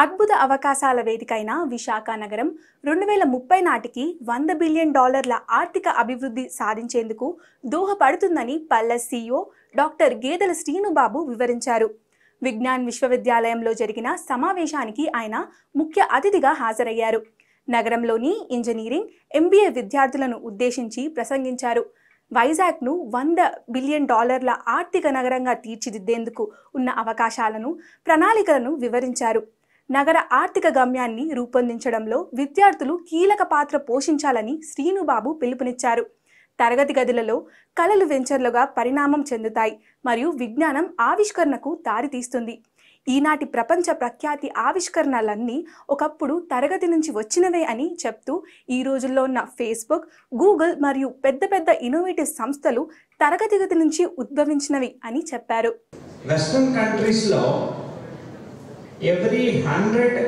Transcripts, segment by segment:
అద్భుత అవకాశాల వేదికైన విశాఖ నగరం 2030 నాటికి $100 బిలియన్ ఆర్థిక అభివృద్ధి సాధించేందుకు దోహదపడుతుందని పల్లెస్ సీఈఓ డాక్టర్ గేదెల శ్రీనుబాబు వివరించారు. విజ్ఞాన్ విశ్వవిద్యాలయంలో జరిగిన సమావేశానికి ఆయన ముఖ్య అతిథిగా హాజరయ్యారు. నగరంలోని ఇంజనీరింగ్, ఎంబీఏ విద్యార్థులను ఉద్దేశించి ప్రసంగించారు. వైజాగ్ను $100 బిలియన్ ఆర్థిక నగరంగా తీర్చిదిద్దేందుకు ఉన్న అవకాశాలను, ప్రణాళికలను వివరించారు. నగర ఆర్థిక గమ్యాన్ని రూపొందించడంలో విద్యార్థులు కీలక పాత్ర పోషించాలని శ్రీనుబాబు పిలుపునిచ్చారు. తరగతి గదులలో కళలు వెంచర్లుగా పరిణామం చెందుతాయి మరియు విజ్ఞానం ఆవిష్కరణకు దారితీస్తుంది. ఈనాటి ప్రపంచ ప్రఖ్యాతి ఆవిష్కరణలన్నీ ఒకప్పుడు తరగతి నుంచి వచ్చినవే అని చెప్తూ, ఈ రోజుల్లో ఉన్న ఫేస్బుక్, గూగుల్ మరియు పెద్ద పెద్ద ఇన్నోవేటివ్ సంస్థలు తరగతి గది నుంచి ఉద్భవించినవి అని చెప్పారు. వెస్టర్న్ కంట్రీస్ లో every 100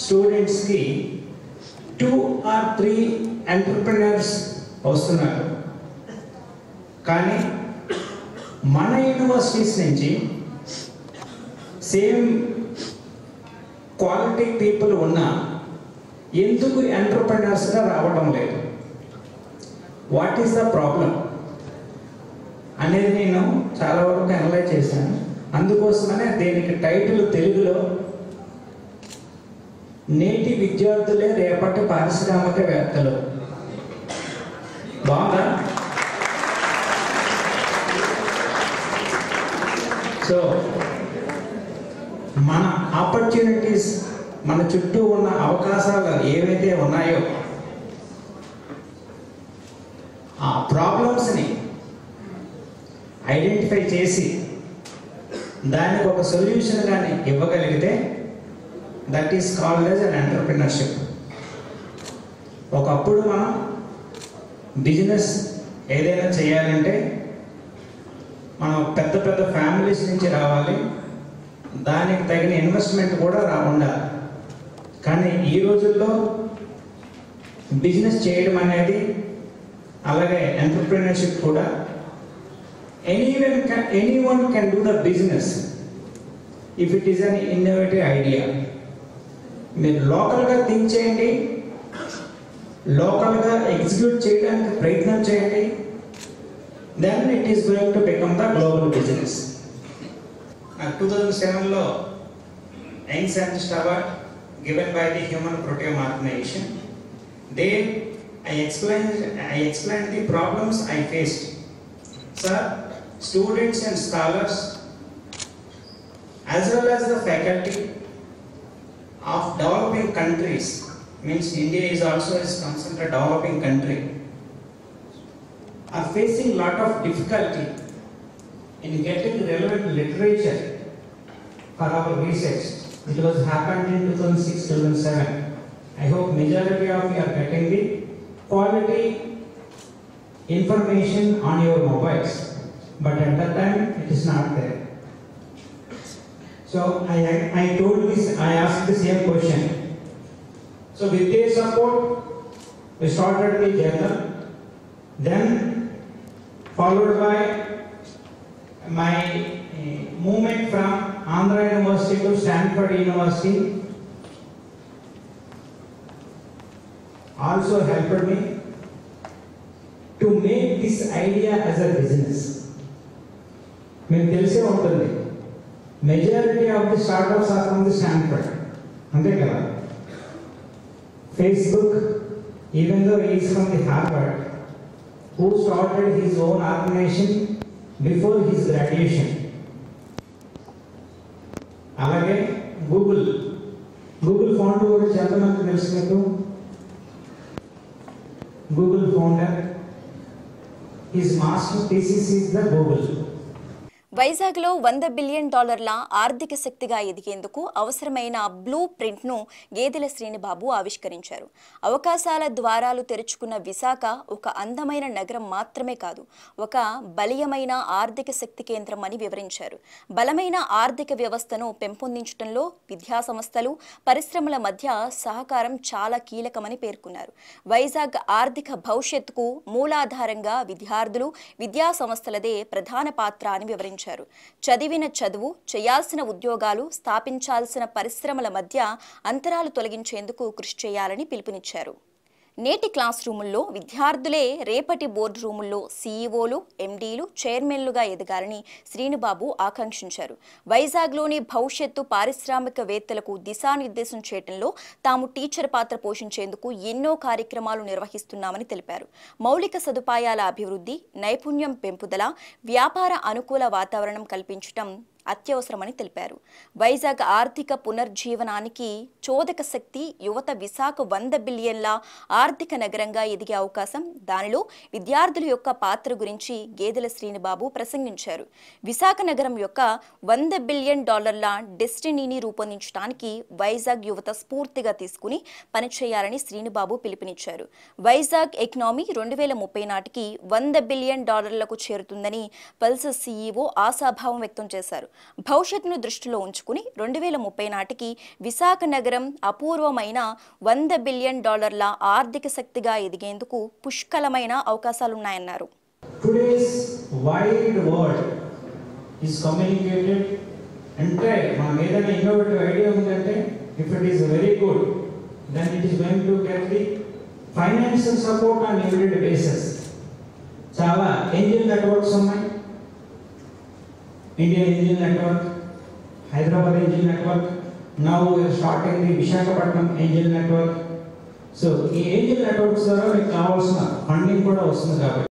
students ki 2 or 3 entrepreneurs వస్తున్నారు. కానీ మన యూనివర్సిటీస్ నుంచి సేమ్ క్వాలిటీ పీపుల్ ఉన్నా ఎందుకు ఎంటర్ప్రెన్యూర్స్గా రావడం లేదు? వాట్ ఈస్ ద ప్రాబ్లం అనేది నేను చాలా వరకు అనలైజ్ చేశాను. అందుకోసమనే దీనికి టైటిల్ తెలుగులో నేటి విద్యార్థులే రేపటి పారిశ్రామికవేత్తలు. బాగా సో మన ఆపర్చునిటీస్, మన చుట్టూ ఉన్న అవకాశాలు ఏవైతే ఉన్నాయో ఆ ప్రాబ్లమ్స్ని ఐడెంటిఫై చేసి దానికి ఒక సొల్యూషన్ కానీ ఇవ్వగలిగితే that is called as an entrepreneurship. ఒకప్పుడు మనం బిజినెస్ ఏదైనా చేయాలంటే మనం పెద్ద పెద్ద ఫ్యామిలీస్ నుంచి రావాలి, దానికి తగిన ఇన్వెస్ట్మెంట్ కూడా ఉండాలి. కానీ ఈ రోజుల్లో బిజినెస్ చేయడం అనేది, అలాగే ఎంటర్ప్రినర్షిప్ కూడా anyone can do the business if it is an innovative idea. మీరు లోకల్గా థింక్ చేయండి, లోకల్గా ఎగ్జిక్యూట్ చేయడానికి ప్రయత్నం చేయండి, then it is going to become the global business. 2007లో young scientist award given by the Human Proteome Organization. There I explained the problems I faced. Sir, students and scholars as well as the faculty of developing countries, means India is also considered a developing country, are facing lot of difficulty in getting relevant literature for our research. It was happened in 2006-2007. I hope majority of you are getting the quality information on your mobiles, but at that time it is not there. So I told this, I asked the same question. So with their support we started the journal, then followed by my movement from Andhra University to Stanford University also helped me to make this idea as a business. మీకు తెలిసే ఉంటుంది, majority of the startups are from the Stanford, అంతే కదా. Facebook, even though is from the Harvard, who started his own organisation before his graduation. అలాగే Google founder కూడా ఎంతమంది తెలుసు మీకు? Google founder, his master thesis is the Google. వైజాగ్లో $100 billion ఆర్థిక శక్తిగా ఎదిగేందుకు అవసరమైన బ్లూ ప్రింట్ను గేదెల శ్రీనుబాబు ఆవిష్కరించారు. అవకాశాల ద్వారాలు తెరుచుకున్న విశాఖ ఒక అందమైన నగరం మాత్రమే కాదు, ఒక బలీయమైన ఆర్థిక శక్తి కేంద్రం అని వివరించారు. బలమైన ఆర్థిక వ్యవస్థను పెంపొందించడంలో విద్యా సంస్థలు, పరిశ్రమల మధ్య సహకారం చాలా కీలకమని పేర్కొన్నారు. వైజాగ్ ఆర్థిక భవిష్యత్తుకు మూలాధారంగా విద్యార్థులు, విద్యా సంస్థలదే ప్రధాన పాత్ర అని వివరించారు. పిలుపునిచ్చారు. చదివిన చదువు, చేయాల్సిన ఉద్యోగాలు, స్థాపించాల్సిన పరిశ్రమల మధ్య అంతరాలు తొలగించేందుకు కృషి చేయాలని పిలుపునిచ్చారు. నేటి క్లాస్ రూముల్లో విద్యార్థులే రేపటి బోర్డు రూముల్లో సీఈఓలు, ఎండీలు, చైర్మన్లుగా ఎదగాలని శ్రీనుబాబు ఆకాంక్షించారు. వైజాగ్లోని భవిష్యత్తు పారిశ్రామికవేత్తలకు దిశానిర్దేశం చేయడంలో తాము టీచర్ పాత్ర పోషించేందుకు ఎన్నో కార్యక్రమాలు నిర్వహిస్తున్నామని తెలిపారు. మౌలిక సదుపాయాల అభివృద్ధి, నైపుణ్యం పెంపుదల, వ్యాపార అనుకూల వాతావరణం కల్పించడం అత్యవసరమని తెలిపారు. వైజాగ్ ఆర్థిక పునర్జీవనానికి చోదక శక్తి యువత. విశాఖ 100 బిలియన్ల ఆర్థిక నగరంగా ఎదిగే అవకాశం, దానిలో విద్యార్థుల యొక్క పాత్ర గురించి గేదెల శ్రీనుబాబు ప్రసంగించారు. విశాఖ నగరం యొక్క $100 బిలియన్ డెస్టినీని రూపొందించడానికి వైజాగ్ యువత స్ఫూర్తిగా తీసుకుని పనిచేయాలని శ్రీనుబాబు పిలుపునిచ్చారు. వైజాగ్ ఎకనామీ 2030 నాటికి $100 బిలియన్ చేరుతుందని పల్స్ సీఈఓ ఆశాభావం వ్యక్తం చేశారు. భవిష్యత్తును దృష్టిలో ఉంచుకుని 2030 నాటికి విశాఖ నగరం అపూర్వమైన $100 బిలియన్ ఆర్థిక శక్తిగా ఎదిగేందుకు పుష్కలమైన అవకాశాలున్నాయన్నారు. Today's wide world is communicated and try. మన ఏదైనా ఇన్నోవేటివ్ ఐడియా ఉందంటే if it is very good then it is going to get the financial support on immediate basis. చాలా ఏంజల్ నెట్వర్క్స్ ఉన్నాయి. Indian Angel Network, Hyderabad Angel Network, now we are starting the Visakhapatnam Angel Network. So, ఈ Angel Networks ద్వారా మీకు కావాల్సిన funding కూడా వస్తుంది కాబట్టి